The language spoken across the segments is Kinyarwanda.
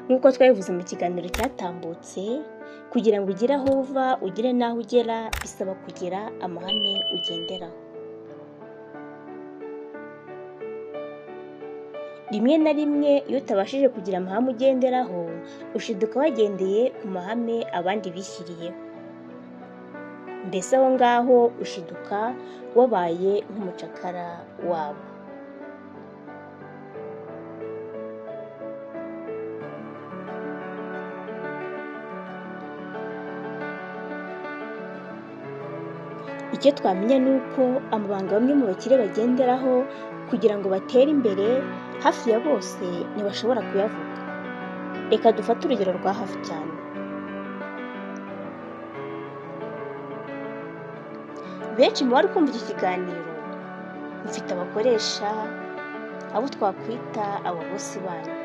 nk'uko twabivuze mu kiganiro cyatambutse, kugira ngo ugire aho uva ugire n'aho ugera bisaba kugira amahame ugenderaho. Rimwe na rimwe iyo utabashije kugira amahame ugenderaho, ushiduka wagendeye ku mahame abandi bishyiriyeho. Mbese aho ngaho ushiduka wabaye nk'umucakara wabo. Icyo twamenya ni uko amabanga bamwe mu bakire bagenderaho kugira ngo batere imbere, hafi ya bose ntibashobora kuyavuga. Reka dufate urugero rwa hafi cyane. Benshi mu bari kumva iki kiganiro mufite abakoresha, abo twakwita ababosi banyu.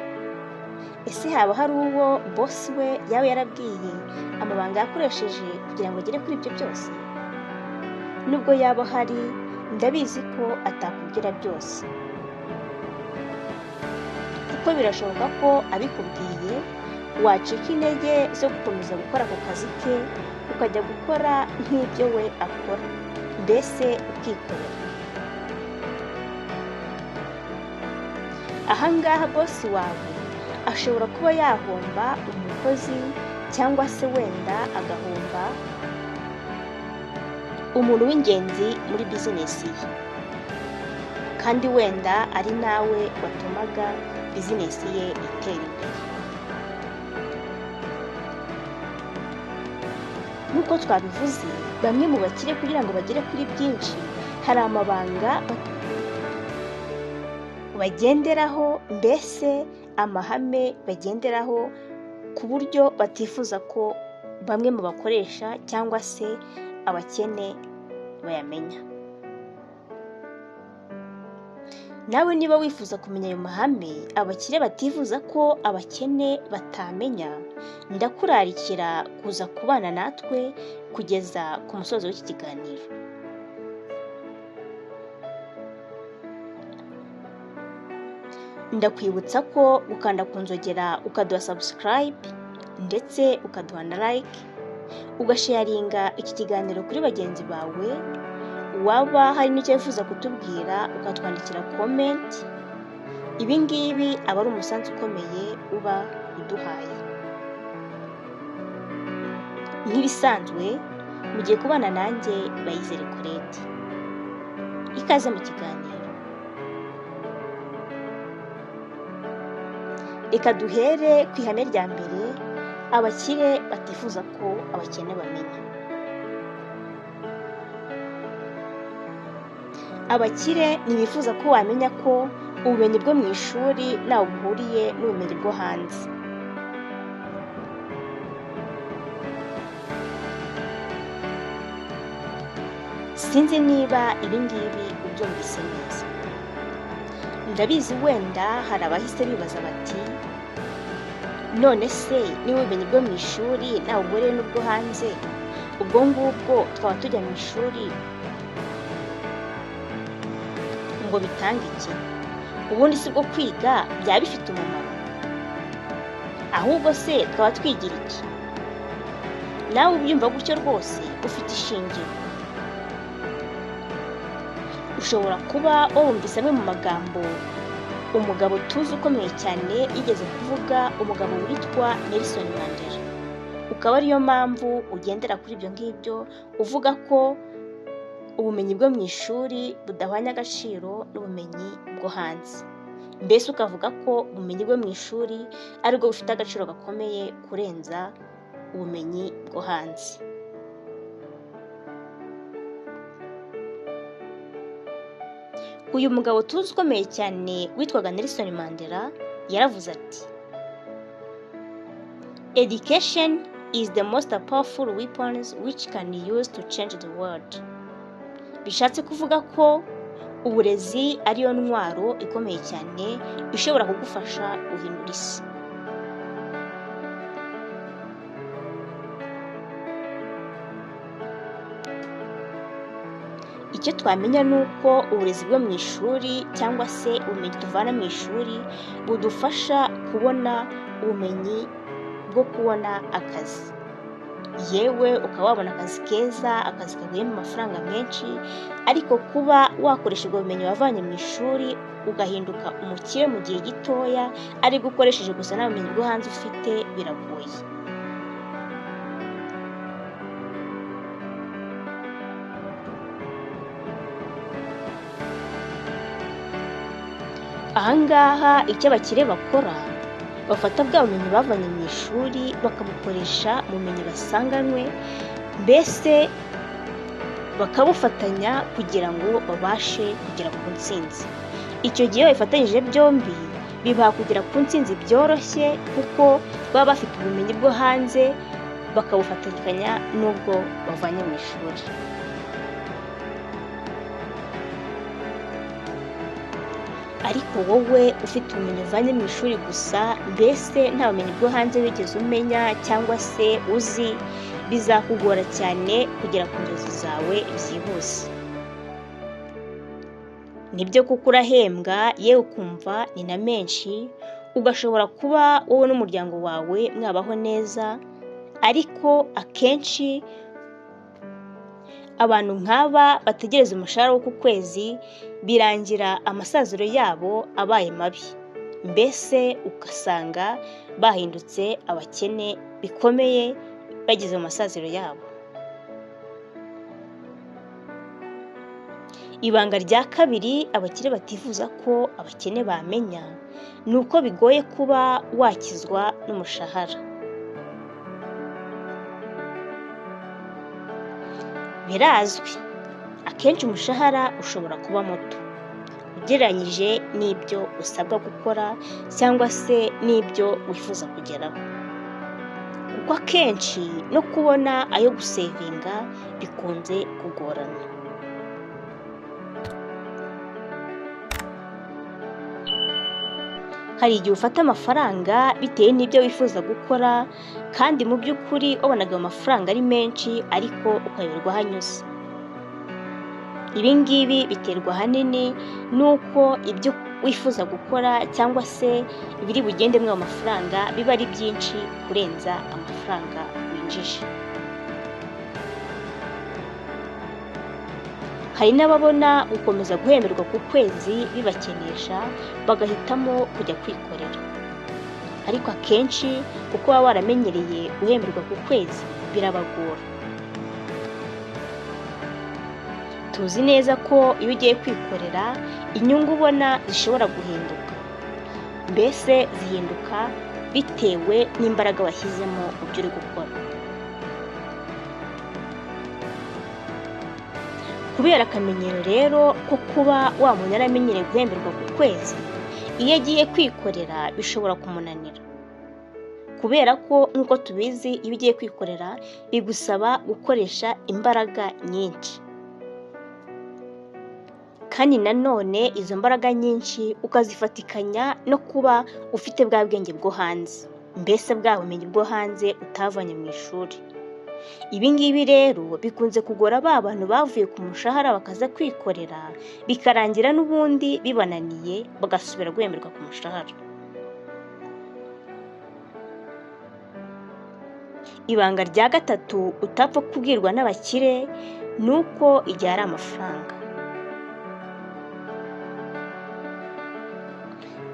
Ese haba hari uwo bosi we yaba yarabwiye amabanga yakoresheje kugira ngo agere kuri ibyo byose? Nubwo yaba hari, ndabizi ko atakubwira byose, kuko birashoboka ko abikubwiye wacika intege zo gukomeza gukora ako kazi ke, ukajya gukora nk'ibyo we akora, mbese ukikorera. Aha ngaha bosi wawe ashobora kuba yahomba umukozi, cyangwa se wenda agahomba umuntu w'ingenzi muri bizinesi ye, kandi wenda ari nawe watumaga bizinesi ye itera imbere. Nk'uko twabivuze, bamwe mu bakire kugira ngo bagere kuri byinshi, hari amabanga bagenderaho, mbese amahame bagenderaho, ku buryo batifuza ko bamwe mu bakoresha cyangwa se abakene bayamenya. Nawe niba wifuza kumenya ayo mahame abakire batifuza ko abakene batamenya, ndakurarikira kuza kubana natwe kugeza ku musozo w'iki kiganiro. Ndakwibutsa ko gukanda ku nzogera ukaduha subscribe ndetse ukaduha na like, ugasharinga iki kiganiro kuri bagenzi bawe. Waba hari n'icyo wifuza kutubwira ukatwandikira comment. Ibi ngibi aba ari umusanzu ukomeye uba uduhaye. Nk'ibisanzwe mugiye kubana nanjye Bayizere Colette. Ikaze mu kiganiro. Reka duhere ku ihame rya mbere abakire batifuza ko abakene bamenya. Abakire ntibifuza ko wamenya ko ubumenyi bwo mu ishuri ntaho buhuriye n'ubumenyi bwo hanze. Sinzi niba ibi ngibi ubyumvise neza. Ndabizi wenda hari abahise bibaza bati, none se niba ubumenyi bwo mu ishuri ntaho buhuriye n'ubwo hanze, ubwo ngubwo twaba tujya mu ishuri ngo bitange iki? Ubundi si bwo kwiga byaba bifite umumaro? Ahubwo se twaba twigira iki? Nawe ubyumva gutyo rwose ufite ishingiro. Ushobora kuba wumvise amwe mu magambo umugabo tuzi ukomeye cyane yigeze kuvuga, umugabo witwa Nelson Mandela. Ukaba ariyo mpamvu ugendera kuri ibyo ngibyo, uvuga ko ubumenyi bwo mu ishuri budahwanya agaciro n'ubumenyi bwo hanze. Mbese ukavuga ko ubumenyi bwo mu ishuri aribwo bufite agaciro gakomeye kurenza ubumenyi bwo hanze. Uyu mugabo tuzi ukomeye cyane witwaga Nelson Mandela yaravuze ati, "Education is the most powerful weapons which can use to change the world." Bishatse kuvuga ko uburezi ariyo ntwaro ikomeye cyane ishobora kugufasha guhindura isi. Icyo twamenya ni uko uburezi bwo mu ishuri cyangwa se ubumenyi tuvana mu ishuri budufasha kubona ubumenyi bwo kubona akazi, yewe ukaba wabona akazi keza, akazi kaguhemba amafaranga menshi, ariko kuba wakoresha ubwo bumenyi wavanye mu ishuri ugahinduka umukire mu gihe gitoya aribwo ukoresheje gusa nta bumenyi bwo hanze ufite biragoye. Aha ngaha icyo abakire bakora, bafata bwa bumenyi bavanye mu ishuri bakabukoresha mu bumenyi basanganywe, mbese bakabufatanya kugira ngo babashe kugera ku ntsinzi. Icyo gihe iyo babifatanyije byombi bibaha kugera ku ntsinzi byoroshye, kuko baba bafite ubumenyi bwo hanze bakabufatanya n'ubwo bavanye mu ishuri. Ariko wowe ufite ubumenyi uvanye mu ishuri gusa, mbese nta bumenyi bwo hanze wigeze umenya cyangwa se uzi, bizakugora cyane kugera ku nzozi zawe byihuse. Nibyo kuko urahembwa yewe ukumva ni na menshi, ugashobora kuba wowe n'umuryango wawe mwabaho neza, ariko akenshi abantu nk'aba bategereza umushahara wo ku kwezi birangira amasaziro yabo abaye mabi, mbese ugasanga bahindutse abakene bikomeye bageze mu masaziro yabo. Ibanga rya kabiri abakire batifuza ko abakene bamenya, ni uko bigoye kuba wakizwa n'umushahara. Birazwi, akenshi umushahara ushobora kuba muto ugereranyije n'ibyo usabwa gukora cyangwa se n'ibyo wifuza kugeraho, kuko akenshi no kubona ayo gusevinga bikunze kugorana. Hari igihe ufata amafaranga bitewe n'ibyo wifuza gukora, kandi mu by'ukuri wabonaga ayo mafaranga ari menshi ariko ukayoberwa aho anyuze. Ibi ngibi biterwa ahanini n'uko ibyo wifuza gukora cyangwa se ibiri bugende muri ayo mafaranga biba ari byinshi kurenza amafaranga winjije. Hari n'ababona gukomeza guhemberwa ku kwezi bibakenesha, bagahitamo kujya kwikorera. Ariko akenshi kuko baba waramenyereye guhemberwa ku kwezi birabagora. Tuzi neza ko iyo ugiye kwikorera inyungu ubona zishobora guhinduka, mbese zihinduka bitewe n'imbaraga washyizemo mu byo uri gukora. Kubera akamenyero rero ko kuba wa muntu yaramenyereye guhemberwa ku kwezi, iyo agiye kwikorera bishobora kumunanira, kubera ko nk'uko tubizi iyo ugiye kwikorera bigusaba gukoresha imbaraga nyinshi, kandi nanone izo mbaraga nyinshi ukazifatikanya no kuba ufite bwa bwenge bwo hanze, mbese bwa bumenyi bwo hanze utavanye mu ishuri. Ibi ngibi rero bikunze kugora ba bantu bavuye ku mushahara bakaza kwikorera, bikarangira n'ubundi bibananiye bagasubira guhemberwa ku mushahara. Ibanga rya gatatu utapfa kubwirwa n'abakire ni uko igihe ari amafaranga.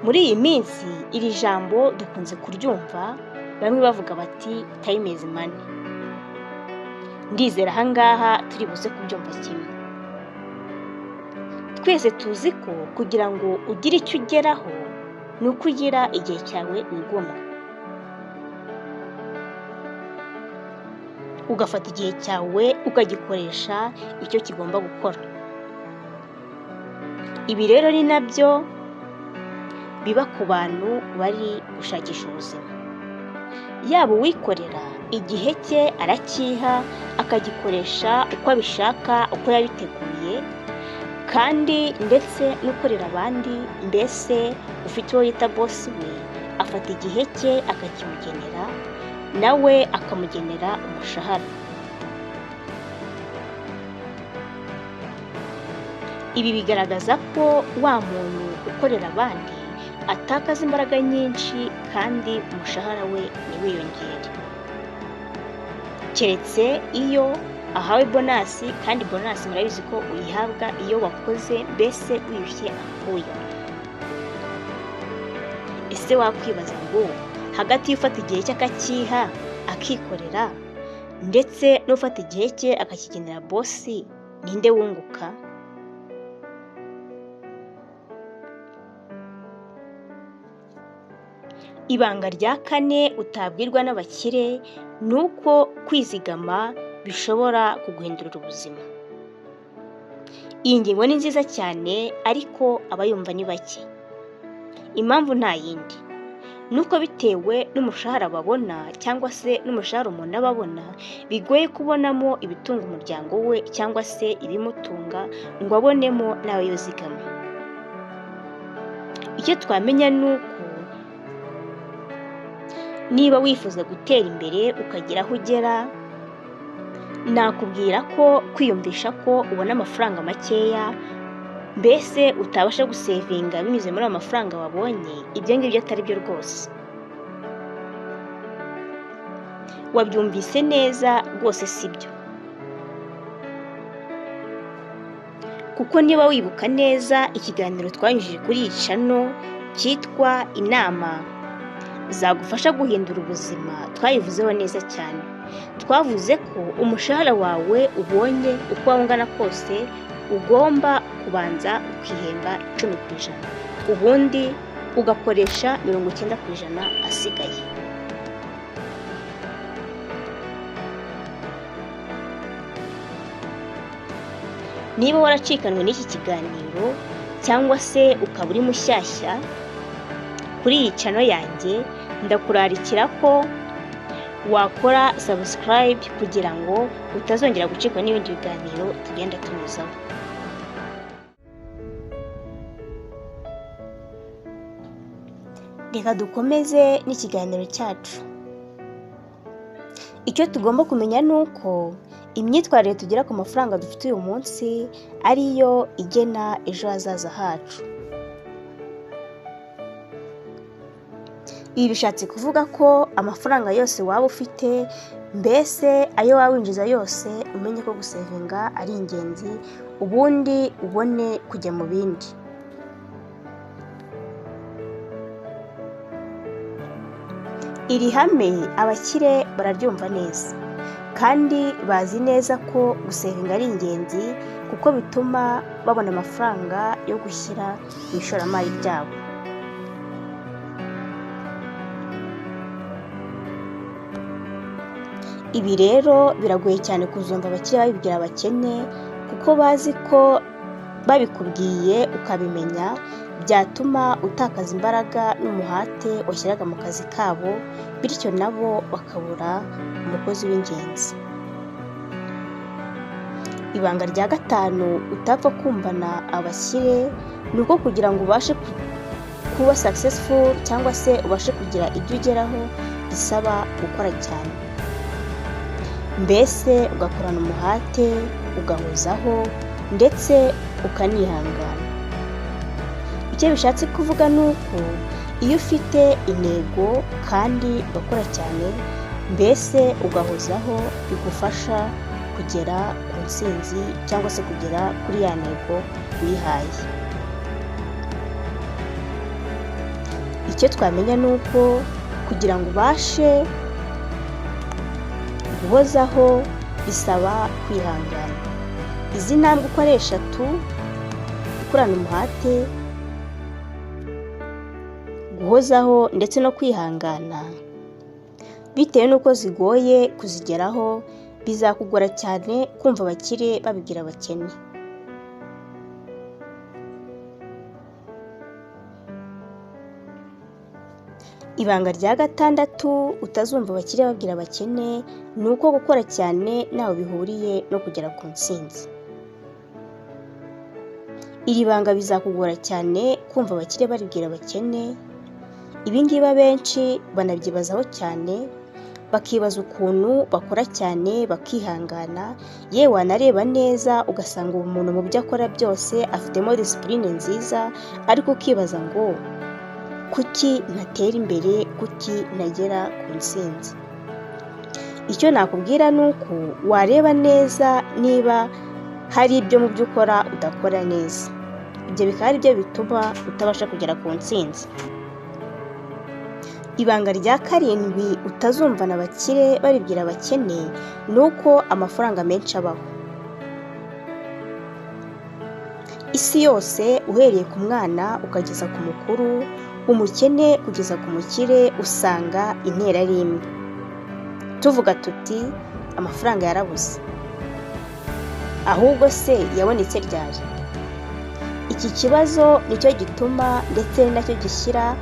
Muri iyi minsi iri jambo dukunze kuryumva, bamwe bavuga bati time is money. Ndizera aha ngaha turi buze kubyumva kimwe. Twese tuzi ko kugira ngo ugire icyo ugeraho ni uko ugira igihe cyawe wigomwa, ugafata igihe cyawe ukagikoresha icyo kigomba gukora. Ibi rero ni nabyo biba ku bantu bari gushakisha ubuzima. Yaba uwikorera igihe cye arakiha akagikoresha uko abishaka, uko yabiteguye, kandi ndetse n'ukorera abandi, mbese ufite uwo yita bosi we afata igihe cye akakimugenera, nawe akamugenera umushahara. Ibi bigaragaza ko wa muntu ukorera abandi atakaza imbaraga nyinshi kandi umushahara we ntiwiyongere, keretse iyo ahawe bonasi, kandi bonasi murabizi ko uyihabwa iyo wakoze mbese wiyushye akuya. Ese wakwibaza ngo hagati y'ufata igihe cye akakiha akikorera ndetse n'ufata igihe cye akakigenera bosi, ninde wunguka? Ibanga rya kane utabwirwa n'abakire ni uko kwizigama bishobora kuguhindurira ubuzima. Iyi ngingo ni nziza cyane ariko abayumva ni bake. Impamvu nta yindi, ni uko bitewe n'umushahara babona cyangwa se n'umushahara umuntu aba abona, bigoye kubonamo ibitunga umuryango we cyangwa se ibimutunga ngo abonemo n'ayo yizigama. Icyo twamenya ni uko niba wifuza gutera imbere ukagira aho ugera, nakubwira ko kwiyumvisha ko ubona amafaranga makeya, mbese utabasha gusevinga binyuze muri ayo mafaranga wabonye, ibyo ngibyo atari byo rwose. Wabyumvise neza rwose, si byo. Kuko niba wibuka neza ikiganiro twanyujije kuri iyi channel cyitwa inama zagufasha guhindura ubuzima, twayivuzeho neza cyane. Twavuze ko umushahara wawe ubonye uko waba ungana kose, ugomba kubanza ukihemba 10%, ubundi ugakoresha 90% asigaye. Niba waracikanwe n'iki kiganiro cyangwa se ukaba uri mushyashya kuri iyi channel yanjye, ndakurarikira ko wakora subscribe kugira ngo utazongera gucikwa n'ibindi biganiro tugenda tunyuzaho. Reka dukomeze n'ikiganiro cyacu. Icyo tugomba kumenya ni uko imyitwarire tugira ku mafaranga dufite uyu munsi ariyo igena ejo hazaza hacu. Ibi bishatse kuvuga ko amafaranga yose waba ufite, mbese ayo waba winjiza yose, umenye ko gusevinga ari ingenzi, ubundi ubone kujya mu bindi. Iri hame abakire bararyumva neza kandi bazi neza ko gusevinga ari ingenzi, kuko bituma babona amafaranga yo gushyira mu ishoramari ryabo. Ibi rero biragoye cyane kuzumva abakire babibwira abakene, kuko bazi ko babikubwiye ukabimenya byatuma utakaza imbaraga n'umuhate washyiraga mu kazi kabo, bityo nabo bakabura umukozi w'ingenzi. Ibanga rya gatanu utapfa kumvana abakire ni uko kugira ngo ubashe kuba successful cyangwa se ubashe kugira ibyo ugeraho, bisaba gukora cyane, mbese ugakorana umuhate, ugahozaho ndetse ukanihangana. Icyo bishatse kuvuga ni uko iyo ufite intego kandi ugakora cyane, mbese ugahozaho, bigufasha kugera ku ntsinzi cyangwa se kugera kuri ya ntego wihaye. Icyo twamenya ni uko kugira ngo ubashe guhozaho bisaba kwihangana. Izi ntambwe uko ari 3, gukorana umuhate, guhozaho ndetse no kwihangana, bitewe n'uko zigoye kuzigeraho, bizakugora cyane kumva abakire babibwira abakene. Ibanga rya 6 utazumva abakire babwira abakene ni uko gukora cyane ntaho bihuriye no kugera ku ntsinzi. Iri banga bizakugora cyane kumva abakire baribwira abakene. Ibi ngibi abenshi banabyibazaho cyane, bakibaza ukuntu bakora cyane bakihangana, yewe wanareba neza ugasanga uwo muntu mu byo akora byose afitemo discipline nziza, ariko ukibaza ngo kuki ntatera imbere, kuki ntagera ku ntsinzi. Icyo nakubwira ni uko wareba neza niba hari ibyo mu byo ukora udakora neza, ibyo bikaba ari byo bituma utabasha kugera ku ntsinzi. Ibanga rya karindwi utazumvana abakire baribwira abakene ni uko amafaranga menshi abaho. Isi yose uhereye ku mwana ukageza ku mukuru, umukene kugeza ku mukire, usanga intera ari imwe. Tuvuga tuti amafaranga yarabuze, ahubwo se yabonetse ryari? Iki kibazo nicyo gituma ndetse nacyo gishyira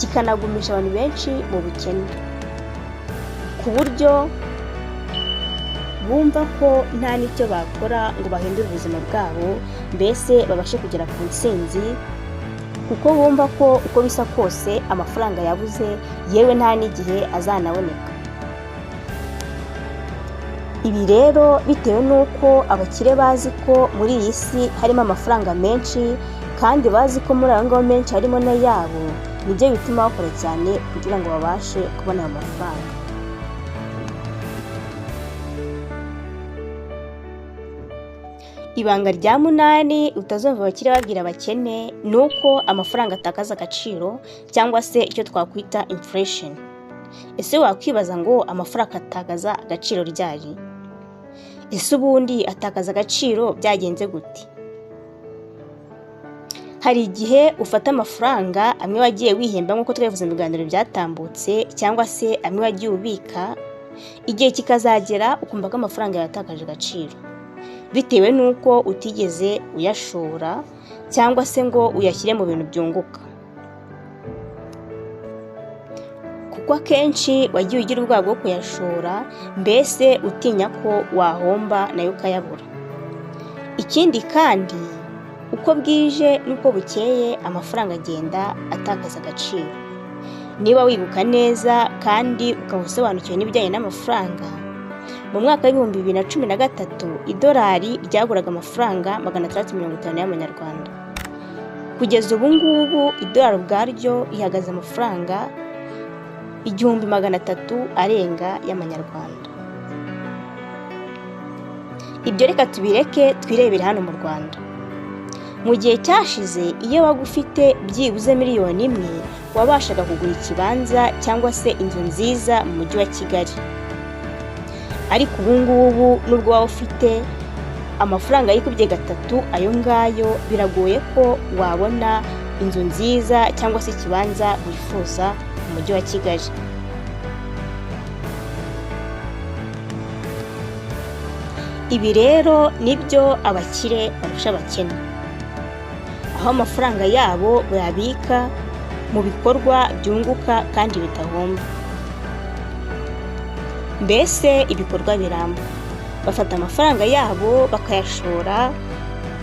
kikanagumisha abantu benshi mu bukene, ku buryo bumva ko nta n'icyo bakora ngo bahindure ubuzima bwabo, mbese babashe kugera ku ntsinzi, kuko bumva ko uko bisa kose amafaranga yabuze, yewe nta n'igihe azanaboneka. Ibi rero bitewe n'uko abakire bazi ko muri iyi si harimo amafaranga menshi, kandi bazi ko muri ayo ngayo menshi harimo n'ayabo, nibyo bituma bakora cyane kugira ngo babashe kubona ayo mafaranga. Ibanga rya munani utazumva abakire babwira abakene ni uko amafaranga atakaza agaciro, cyangwa se icyo twakwita inflation. Ese wakwibaza ngo amafaranga atakaza agaciro ryari? Ese ubundi atakaza agaciro byagenze gute? Hari igihe ufata amafaranga amwe wagiye wihemba nk'uko twabivuze mu biganiro byatambutse, cyangwa se amwe wagiye ubika, igihe kikazagera ukumva ko amafaranga yatakaje agaciro, bitewe n'uko utigeze uyashora cyangwa se ngo uyashyire mu bintu byunguka, kuko akenshi wagiye ugira ubwoba bwo kuyashora, mbese utinya ko wahomba nayo ukayabura. Ikindi kandi uko bwije n'uko bukeye amafaranga agenda atakaza agaciro. Niba wibuka neza kandi ukaba usobanukiwe n'ibijyanye n'amafaranga, mu mwaka w'ibihumbi 2013 idolari ryaguraga amafaranga 650 y'amanyarwanda. Kugeza ubu ngubu idolari ubwaryo ihagaze amafaranga 1300 arenga y'amanyarwanda. Ibyo reka tubireke twirebere hano mu Rwanda. Mu gihe cyashize iyo waga ufite byibuze miliyoni imwe, wabashaga kugura ikibanza cyangwa se inzu nziza mu mujyi wa Kigali. Ariko ubu ngubu nubwo waba ufite amafaranga yikubye gatatu ayo ngayo, biragoye ko wabona inzu nziza cyangwa se ikibanza wifuza mu mujyi wa Kigali. Ibi rero nibyo abakire barusha abakene, aho amafaranga yabo bayabika mu bikorwa byunguka kandi bidahomba, mbese ibikorwa biramba. Bafata amafaranga yabo bakayashora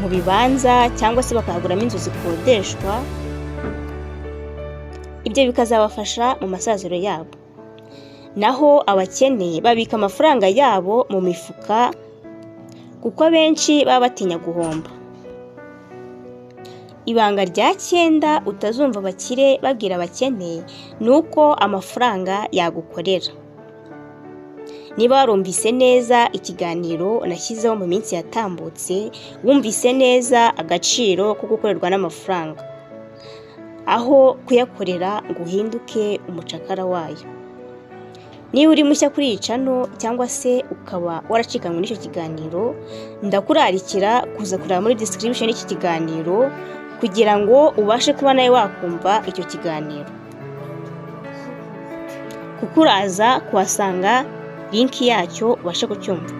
mu bibanza cyangwa se bakaguramo inzu zikodeshwa, ibyo bikazabafasha mu masaziro yabo. Naho abakene babika amafaranga yabo mu mifuka, kuko benshi baba batinya guhomba. Ibanga rya 9 utazumva abakire babwira abakene ni uko amafaranga yagukorera. Niba warumvise neza ikiganiro nashyizeho mu minsi yatambutse, wumvise neza agaciro ko gukorerwa n'amafaranga, aho kuyakorera ngo uhinduke umucakara wayo. Niba uri mushya kuri iyi channel cyangwa se ukaba waracikanywe n'icyo kiganiro, ndakurarikira kuza kureba muri description y'iki kiganiro kugira ngo ubashe kuba nawe wakumva icyo kiganiro, kuko uraza kuhasanga link yacyo ubashe kucyumva.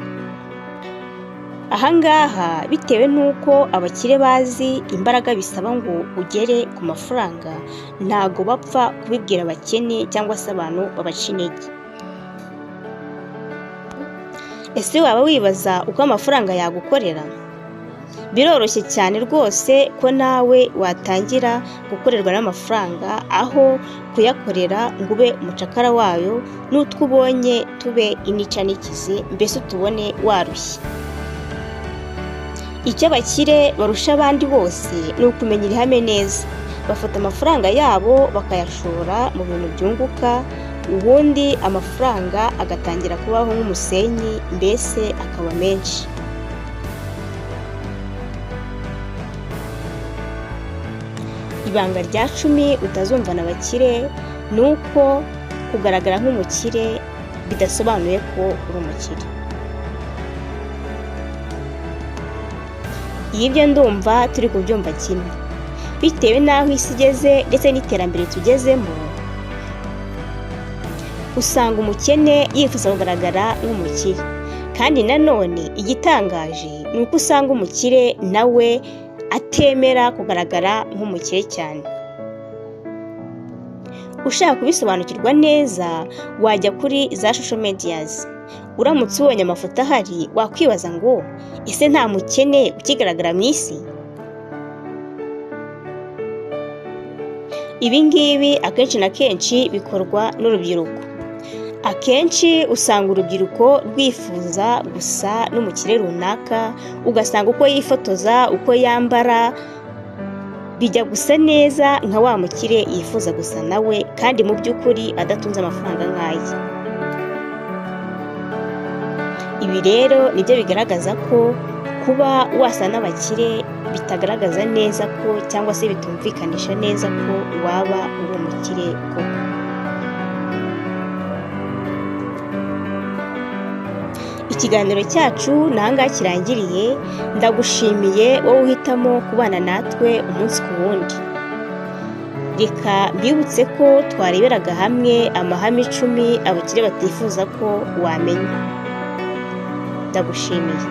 Ahangaha bitewe n'uko abakire bazi imbaraga bisaba ngo ugere ku mafaranga, ntago bapfa kubibwira abakene cyangwa se abantu babaca intege. Ese waba wibaza uko amafaranga yagukorera? Biroroshye cyane rwose ko nawe watangira gukorerwa n'amafaranga, aho kuyakorera ngo ube umucakara wayo, n'utwo ubonye tube inica n'ikize, mbese tubone warushye. Icyo abakire barusha abandi bose ni ukumenya ihame neza. bafata amafaranga yabo bakayashora mu bintu byunguka, ubundi amafaranga agatangira kubaho nk'umusenyi, mbese akaba menshi. Ibanga rya 10 utazumvana abakire ni uko kugaragara nk'umukire bidasobanuye ko uri umukire. Ibyo ndumva turi kubyumva kimwe, bitewe n'aho isi igeze ndetse n'iterambere tugezemo, usanga umukene yifuza kugaragara nk'umukire, kandi nanone igitangaje ni uko usanga umukire nawe atemera kugaragara nk'umukire cyane. Ushaka kubisobanukirwa neza wajya kuri za social medias, uramutse ubonye amafoto ahari wakwibaza ngo ese nta mukene ukigaragara mu isi? Ibi ngibi akenshi na kenshi bikorwa n'urubyiruko. Akenshi usanga urubyiruko rwifuza gusa n'umukire runaka, ugasanga uko yifotoza, uko yambara bijya gusa neza nka wa mukire yifuza gusa nawe, kandi mu by'ukuri adatunze amafaranga nk'aye. Ibi rero nibyo bigaragaza ko kuba wasa n'abakire bitagaragaza neza ko, cyangwa se bitumvikanisha neza ko waba uri umukire koko. Ikiganiro cyacu nanga kirangiriye. Ndagushimiye wowe uhitamo kubana natwe umunsi ku wundi. Reka mbibutse ko twareberaga hamwe amahame 10 abakire batifuza ko wamenya. Ndagushimiye.